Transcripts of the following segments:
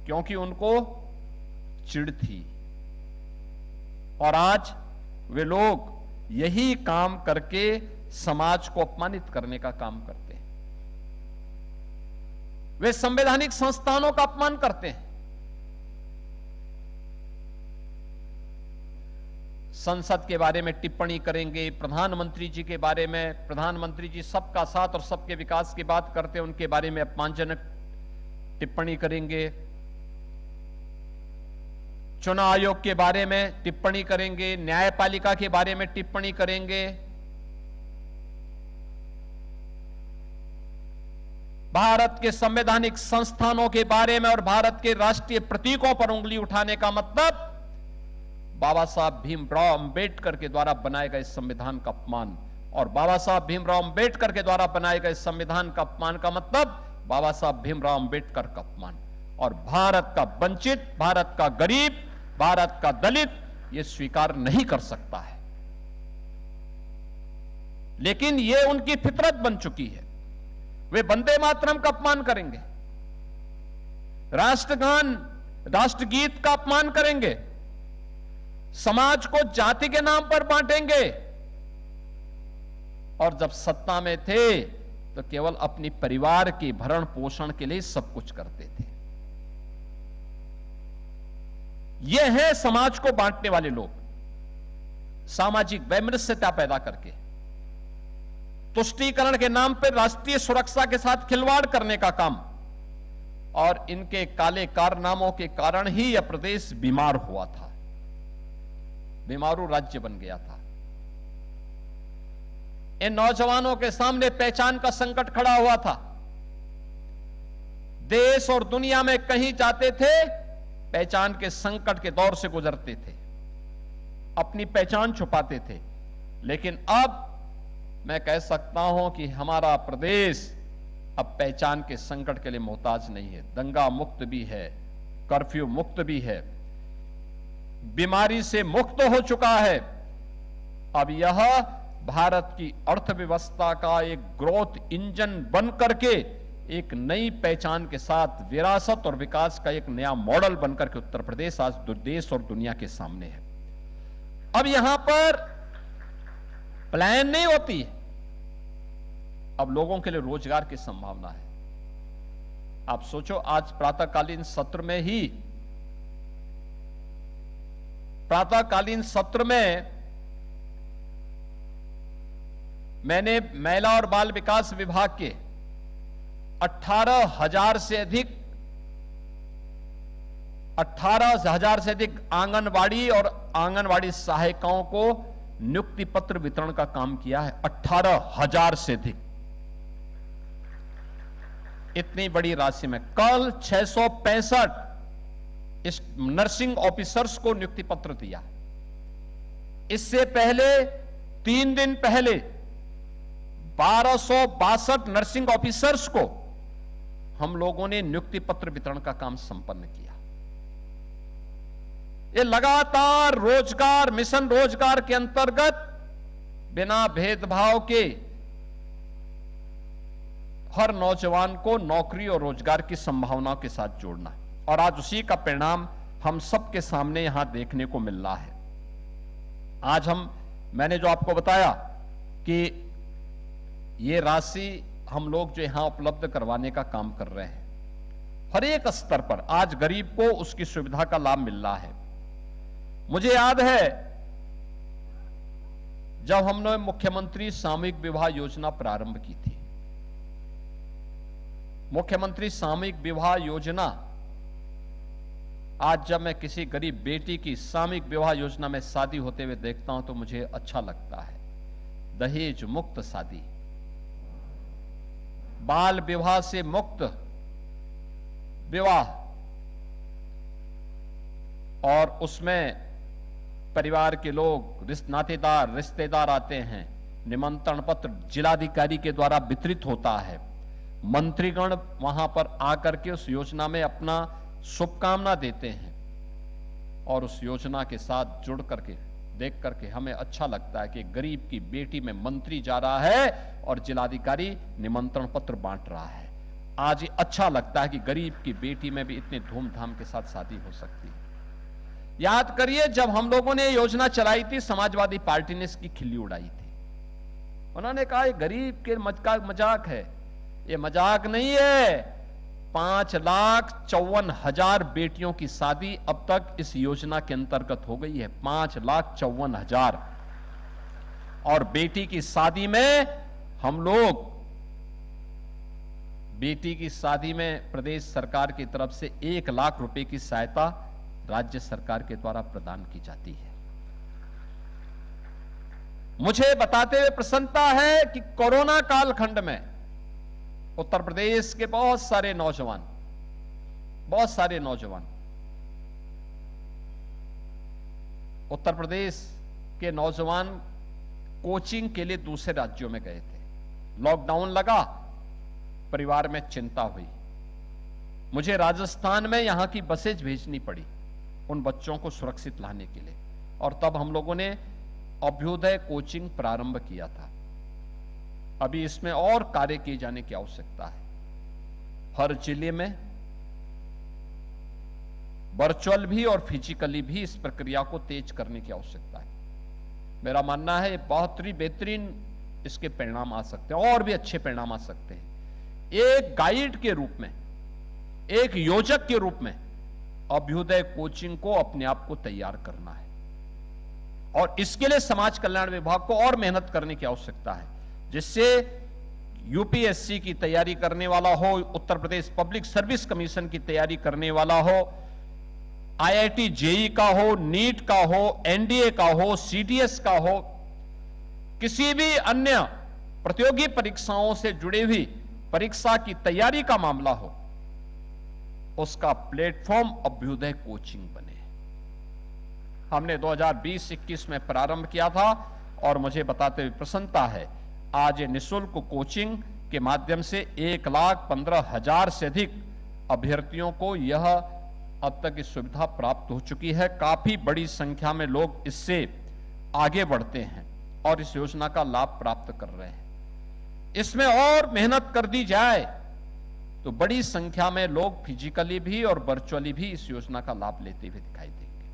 क्योंकि उनको चिढ़ थी। और आज वे लोग यही काम करके समाज को अपमानित करने का काम करते हैं। वे संवैधानिक संस्थानों का अपमान करते हैं। संसद के बारे में टिप्पणी करेंगे, प्रधानमंत्री जी के बारे में, प्रधानमंत्री जी सबका साथ और सबके विकास की बात करते हैं, उनके बारे में अपमानजनक टिप्पणी करेंगे। चुनाव आयोग के बारे में टिप्पणी करेंगे, न्यायपालिका के बारे में टिप्पणी करेंगे। भारत के संवैधानिक संस्थानों के बारे में और भारत के राष्ट्रीय प्रतीकों पर उंगली उठाने का मतलब बाबा साहब भीमराव अंबेडकर के द्वारा बनाए गए संविधान का अपमान, और बाबा साहब भीमराव अंबेडकर के द्वारा बनाए गए संविधान का अपमान का मतलब बाबा साहब भीमराव अंबेडकर का अपमान। और भारत का वंचित, भारत का गरीब, भारत का दलित यह स्वीकार नहीं कर सकता है। लेकिन यह उनकी फितरत बन चुकी है। वे वंदे मातरम का अपमान करेंगे, राष्ट्रगान, राष्ट्रगीत का अपमान करेंगे, समाज को जाति के नाम पर बांटेंगे। और जब सत्ता में थे तो केवल अपनी परिवार के भरण पोषण के लिए सब कुछ करते थे। ये है समाज को बांटने वाले लोग, सामाजिक वैमनस्यता पैदा करके तुष्टीकरण के नाम पर राष्ट्रीय सुरक्षा के साथ खिलवाड़ करने का काम। और इनके काले कारनामों के कारण ही यह प्रदेश बीमार हुआ था, बीमारू राज्य बन गया था। इन नौजवानों के सामने पहचान का संकट खड़ा हुआ था। देश और दुनिया में कहीं जाते थे, पहचान के संकट के दौर से गुजरते थे, अपनी पहचान छुपाते थे। लेकिन अब मैं कह सकता हूं कि हमारा प्रदेश अब पहचान के संकट के लिए मोहताज नहीं है। दंगा मुक्त भी है, कर्फ्यू मुक्त भी है, बीमारी से मुक्त हो चुका है। अब यह भारत की अर्थव्यवस्था का एक ग्रोथ इंजन बन करके एक नई पहचान के साथ विरासत और विकास का एक नया मॉडल बनकर के उत्तर प्रदेश आज देश और दुनिया के सामने है। अब यहां पर प्लान नहीं होती है, अब लोगों के लिए रोजगार की संभावना है। आप सोचो, आज प्रातःकालीन सत्र में मैंने महिला और बाल विकास विभाग के 18,000 से अधिक आंगनवाड़ी और आंगनवाड़ी सहायिकाओं को नियुक्ति पत्र वितरण का काम किया है। 18,000 से अधिक, इतनी बड़ी राशि में। कल 665 इस नर्सिंग ऑफिसर्स को नियुक्ति पत्र दिया। इससे पहले 3 दिन पहले 1262 नर्सिंग ऑफिसर्स को हम लोगों ने नियुक्ति पत्र वितरण का काम संपन्न किया। ये लगातार रोजगार मिशन रोजगार के अंतर्गत बिना भेदभाव के हर नौजवान को नौकरी और रोजगार की संभावनाओं के साथ जोड़ना, और आज उसी का परिणाम हम सबके सामने यहां देखने को मिल रहा है। आज मैंने जो आपको बताया कि ये राशि हम लोग जो यहां उपलब्ध करवाने का काम कर रहे हैं, हर एक स्तर पर आज गरीब को उसकी सुविधा का लाभ मिल रहा है। मुझे याद है जब हमने मुख्यमंत्री सामूहिक विवाह योजना प्रारंभ की थी। मुख्यमंत्री सामूहिक विवाह योजना, आज जब मैं किसी गरीब बेटी की सामूहिक विवाह योजना में शादी होते हुए देखता हूं तो मुझे अच्छा लगता है। दहेज मुक्त शादी, बाल विवाह से मुक्त विवाह, और उसमें परिवार के लोग, नातेदार, रिश्तेदार आते हैं, निमंत्रण पत्र जिलाधिकारी के द्वारा वितरित होता है, मंत्रीगण वहां पर आकर के उस योजना में अपना शुभकामना देते हैं, और उस योजना के साथ जुड़ करके देख करके हमें अच्छा लगता है कि गरीब की बेटी में मंत्री जा रहा है और जिलाधिकारी निमंत्रण पत्र बांट रहा है। आज ये अच्छा लगता है कि गरीब की बेटी में भी इतने धूमधाम के साथ शादी हो सकती है। याद करिए, जब हम लोगों ने योजना चलाई थी, समाजवादी पार्टी ने इसकी खिल्ली उड़ाई थी। उन्होंने कहा ये गरीब के मजाक है। ये मजाक नहीं है। 5,54,000 बेटियों की शादी अब तक इस योजना के अंतर्गत हो गई है। 5,54,000। और बेटी की शादी में हम लोग, बेटी की शादी में प्रदेश सरकार की तरफ से 1 लाख रुपए की सहायता राज्य सरकार के द्वारा प्रदान की जाती है। मुझे बताते हुए प्रसन्नता है कि कोरोना कालखंड में उत्तर प्रदेश के बहुत सारे नौजवान उत्तर प्रदेश के नौजवान कोचिंग के लिए दूसरे राज्यों में गए थे। लॉकडाउन लगा, परिवार में चिंता हुई। मुझे राजस्थान में यहां की बसेज भेजनी पड़ी उन बच्चों को सुरक्षित लाने के लिए, और तब हम लोगों ने अभ्युदय कोचिंग प्रारंभ किया था। अभी इसमें और कार्य किए जाने की आवश्यकता है। हर जिले में वर्चुअल भी और फिजिकली भी इस प्रक्रिया को तेज करने की आवश्यकता है। मेरा मानना है बहुत ही बेहतरीन इसके परिणाम आ सकते हैं, और भी अच्छे परिणाम आ सकते हैं। एक गाइड के रूप में, एक योजक के रूप में अभ्युदय कोचिंग को अपने आप को तैयार करना है, और इसके लिए समाज कल्याण विभाग को और मेहनत करने की आवश्यकता है, जिससे यूपीएससी की तैयारी करने वाला हो, Uttar Pradesh public service commission की तैयारी करने वाला हो, आईआईटी जेई का हो, नीट का हो, एनडीए का हो, सीडीएस का हो, किसी भी अन्य प्रतियोगी परीक्षाओं से जुड़ी हुई परीक्षा की तैयारी का मामला हो, उसका प्लेटफॉर्म अभ्युदय कोचिंग बने। हमने 2020-21 में प्रारंभ किया था, और मुझे बताते हुए प्रसन्नता है आज ये निःशुल्क कोचिंग के माध्यम से 1,15,000 से अधिक अभ्यर्थियों को यह अब तक इस सुविधा प्राप्त हो चुकी है। काफी बड़ी संख्या में लोग इससे आगे बढ़ते हैं और इस योजना का लाभ प्राप्त कर रहे हैं। इसमें और मेहनत कर दी जाए तो बड़ी संख्या में लोग फिजिकली भी और वर्चुअली भी इस योजना का लाभ लेते हुए दिखाई देंगे।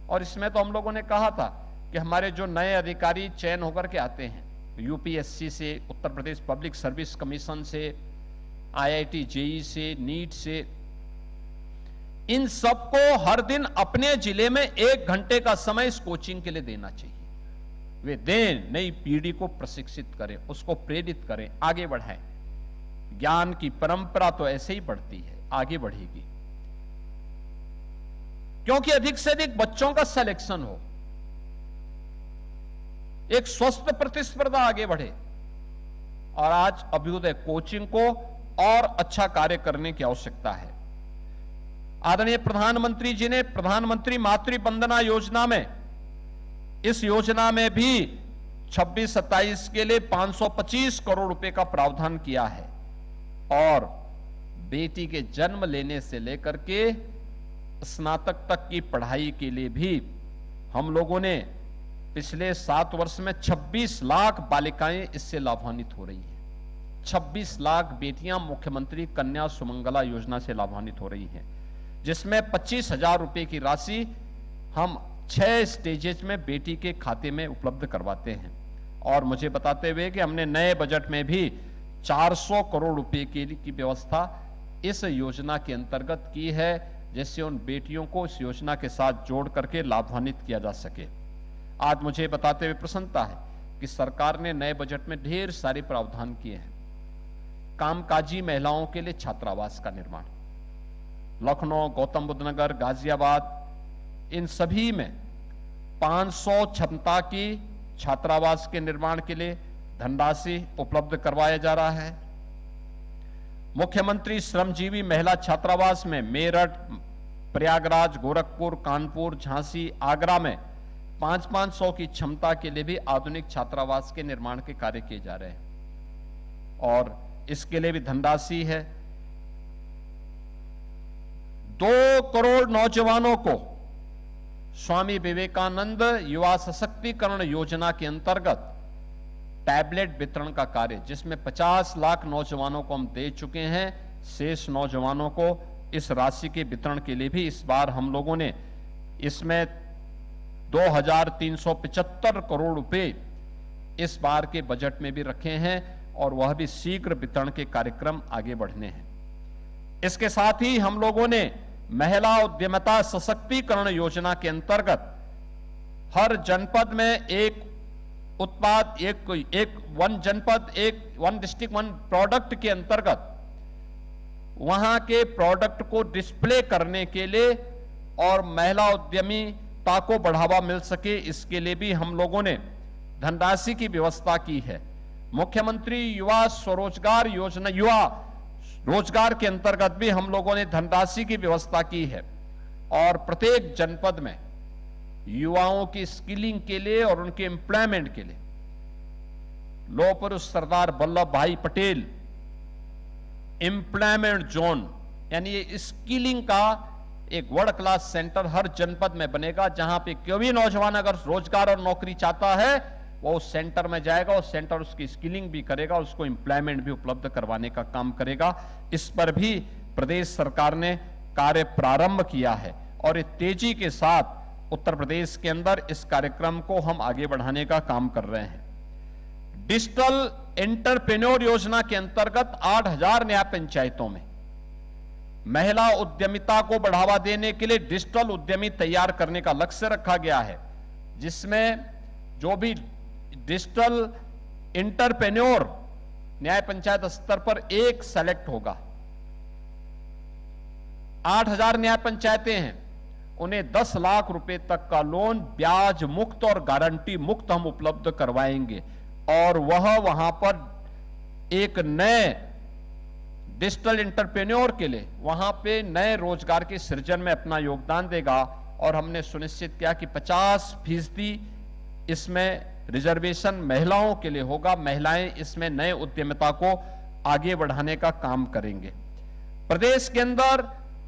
और इसमें तो हम लोगों ने कहा था कि हमारे जो नए अधिकारी चयन होकर के आते हैं, यूपीएससी से, Uttar Pradesh public service commission से, आईआईटी जेई से, नीट से, इन सबको हर दिन अपने जिले में 1 घंटे का समय इस कोचिंग के लिए देना चाहिए। वे दें, नई पीढ़ी को प्रशिक्षित करें, उसको प्रेरित करें, आगे बढ़ाएं। ज्ञान की परंपरा तो ऐसे ही बढ़ती है, आगे बढ़ेगी, क्योंकि अधिक से अधिक बच्चों का सिलेक्शन हो, एक स्वस्थ प्रतिस्पर्धा आगे बढ़े। और आज अभ्युदय कोचिंग को और अच्छा कार्य करने की आवश्यकता है। आदरणीय प्रधानमंत्री जी ने प्रधानमंत्री मातृ वंदना योजना में, इस योजना में भी 26-27 के लिए 525 करोड़ रुपए का प्रावधान किया है, और बेटी के जन्म लेने से लेकर के स्नातक तक की पढ़ाई के लिए भी हम लोगों ने पिछले 7 वर्ष में 26 लाख बालिकाएं इससे लाभान्वित हो रही हैं। 26 लाख बेटियां मुख्यमंत्री कन्या सुमंगला योजना से लाभान्वित हो रही हैं, जिसमें 25,000 रुपए की राशि हम 6 स्टेजेस में बेटी के खाते में उपलब्ध करवाते हैं। और मुझे बताते हुए कि हमने नए बजट में भी 400 करोड़ रुपए की व्यवस्था इस योजना के अंतर्गत की है, जिससे उन बेटियों को इस योजना के साथ जोड़ करके लाभान्वित किया जा सके। आज मुझे बताते हुए प्रसन्नता है कि सरकार ने नए बजट में ढेर सारे प्रावधान किए हैं। कामकाजी महिलाओं के लिए छात्रावास का निर्माण, लखनऊ, गौतम बुद्ध नगर, गाजियाबाद, इन सभी में 500 क्षमता की छात्रावास के निर्माण के लिए धनराशि उपलब्ध करवाया जा रहा है। मुख्यमंत्री श्रमजीवी महिला छात्रावास में मेरठ, प्रयागराज, गोरखपुर, कानपुर, झांसी, आगरा में 500 की क्षमता के लिए भी आधुनिक छात्रावास के निर्माण के कार्य किए जा रहे हैं, और इसके लिए भी धनराशि है। 2 करोड़ नौजवानों को स्वामी विवेकानंद युवा सशक्तिकरण योजना के अंतर्गत टैबलेट वितरण का कार्य, जिसमें 50 लाख नौजवानों को हम दे चुके हैं। शेष नौजवानों को इस राशि के वितरण के लिए भी इस बार हम लोगों ने इसमें 2375 करोड़ रुपए इस बार के बजट में भी रखे हैं और वह भी शीघ्र वितरण के कार्यक्रम आगे बढ़ने हैं। इसके साथ ही हम लोगों ने महिला उद्यमिता सशक्तिकरण योजना के अंतर्गत हर जनपद में एक उत्पाद, वन डिस्ट्रिक्ट वन प्रोडक्ट के अंतर्गत वहां के प्रोडक्ट को डिस्प्ले करने के लिए और महिला उद्यमिता को बढ़ावा मिल सके, इसके लिए भी हम लोगों ने धनराशि की व्यवस्था की है। मुख्यमंत्री युवा स्वरोजगार योजना, युवा रोजगार के अंतर्गत भी हम लोगों ने धनराशि की व्यवस्था की है और प्रत्येक जनपद में युवाओं की स्किलिंग के लिए और उनके एम्प्लॉयमेंट के लिए लौह पुरुष सरदार वल्लभ भाई पटेल एम्प्लॉयमेंट जोन, यानी ये स्किलिंग का एक वर्ल्ड क्लास सेंटर हर जनपद में बनेगा, जहां पे कोई भी नौजवान अगर रोजगार और नौकरी चाहता है वो उस सेंटर में जाएगा, उस सेंटर उसकी स्किलिंग भी करेगा, उसको एम्प्लॉयमेंट भी उपलब्ध करवाने का काम करेगा। इस पर भी प्रदेश सरकार ने कार्य प्रारंभ किया है और ये तेजी के साथ उत्तर प्रदेश के अंदर इस कार्यक्रम को हम आगे बढ़ाने का काम कर रहे हैं। डिजिटल एंटरप्रेन्योर योजना के अंतर्गत 8000 न्याय पंचायतों में महिला उद्यमिता को बढ़ावा देने के लिए डिजिटल उद्यमी तैयार करने का लक्ष्य रखा गया है, जिसमें जो भी डिजिटल एंटरप्रेन्योर न्याय पंचायत स्तर पर एक सेलेक्ट होगा। 8000 न्याय पंचायतें हैं, उन्हें 10 लाख रुपए तक का लोन ब्याज मुक्त और गारंटी मुक्त हम उपलब्ध करवाएंगे और वह वहां पर एक नए डिजिटल एंटरप्रेन्योर के लिए वहां पे नए रोजगार के सृजन में अपना योगदान देगा। और हमने सुनिश्चित किया कि 50% इसमें रिजर्वेशन महिलाओं के लिए होगा, महिलाएं इसमें नए उद्यमिता को आगे बढ़ाने का काम करेंगे। प्रदेश के अंदर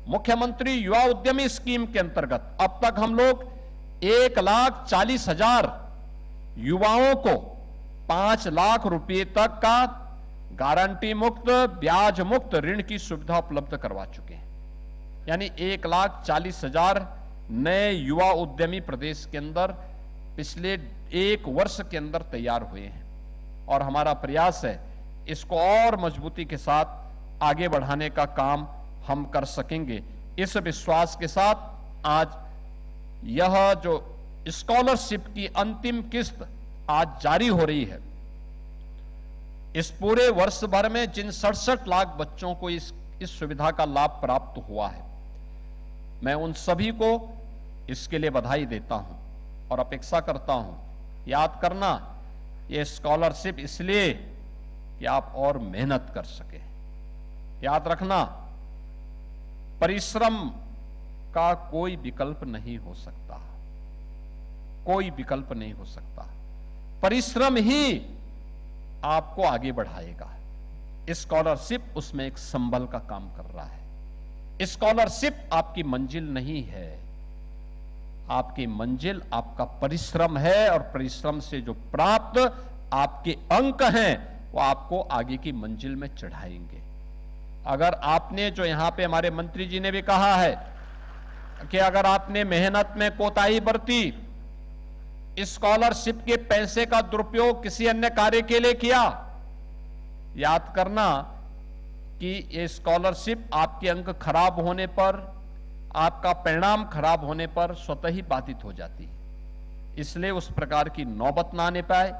मुख्यमंत्री युवा उद्यमी स्कीम के अंतर्गत अब तक हम लोग 1,40,000 युवाओं को 5 लाख रुपए तक का गारंटी मुक्त ब्याज मुक्त ऋण की सुविधा उपलब्ध करवा चुके हैं। यानी 1,40,000 नए युवा उद्यमी प्रदेश के अंदर पिछले 1 वर्ष के अंदर तैयार हुए हैं और हमारा प्रयास है इसको और मजबूती के साथ आगे बढ़ाने का काम हम कर सकेंगे। इस विश्वास के साथ आज यह जो स्कॉलरशिप की अंतिम किस्त आज जारी हो रही है, इस पूरे वर्ष भर में जिन 67 लाख बच्चों को इस सुविधा का लाभ प्राप्त हुआ है, मैं उन सभी को इसके लिए बधाई देता हूं और अपेक्षा करता हूं। याद करना, ये स्कॉलरशिप इसलिए कि आप और मेहनत कर सके। याद रखना, परिश्रम का कोई विकल्प नहीं हो सकता, कोई विकल्प नहीं हो सकता। परिश्रम ही आपको आगे बढ़ाएगा। स्कॉलरशिप उसमें एक संबल का काम कर रहा है। स्कॉलरशिप आपकी मंजिल नहीं है, आपकी मंजिल आपका परिश्रम है और परिश्रम से जो प्राप्त आपके अंक हैं वो आपको आगे की मंजिल में चढ़ाएंगे। अगर आपने, जो यहां पे हमारे मंत्री जी ने भी कहा है कि अगर आपने मेहनत में कोताही बरती, स्कॉलरशिप के पैसे का दुरुपयोग किसी अन्य कार्य के लिए किया, याद करना कि ये स्कॉलरशिप आपके अंक खराब होने पर, आपका परिणाम खराब होने पर स्वतः ही बाधित हो जाती है। इसलिए उस प्रकार की नौबत ना आने पाए,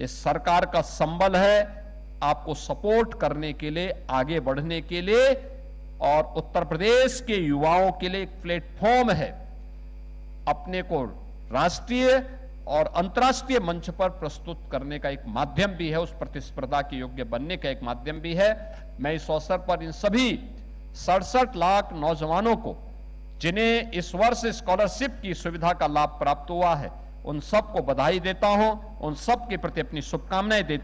ये सरकार का संबल है आपको सपोर्ट करने के लिए, आगे बढ़ने के लिए और उत्तर प्रदेश के युवाओं के लिए एक प्लेटफॉर्म है, अपने को राष्ट्रीय और अंतर्राष्ट्रीय मंच पर प्रस्तुत करने का एक माध्यम भी है, उस प्रतिस्पर्धा के योग्य बनने का एक माध्यम भी है। मैं इस अवसर पर इन सभी 67 लाख नौजवानों को जिन्हें इस वर्ष स्कॉलरशिप की सुविधा का लाभ प्राप्त हुआ है, उन सबको बधाई देता हूं, उन सब के प्रति अपनी शुभकामनाएं देते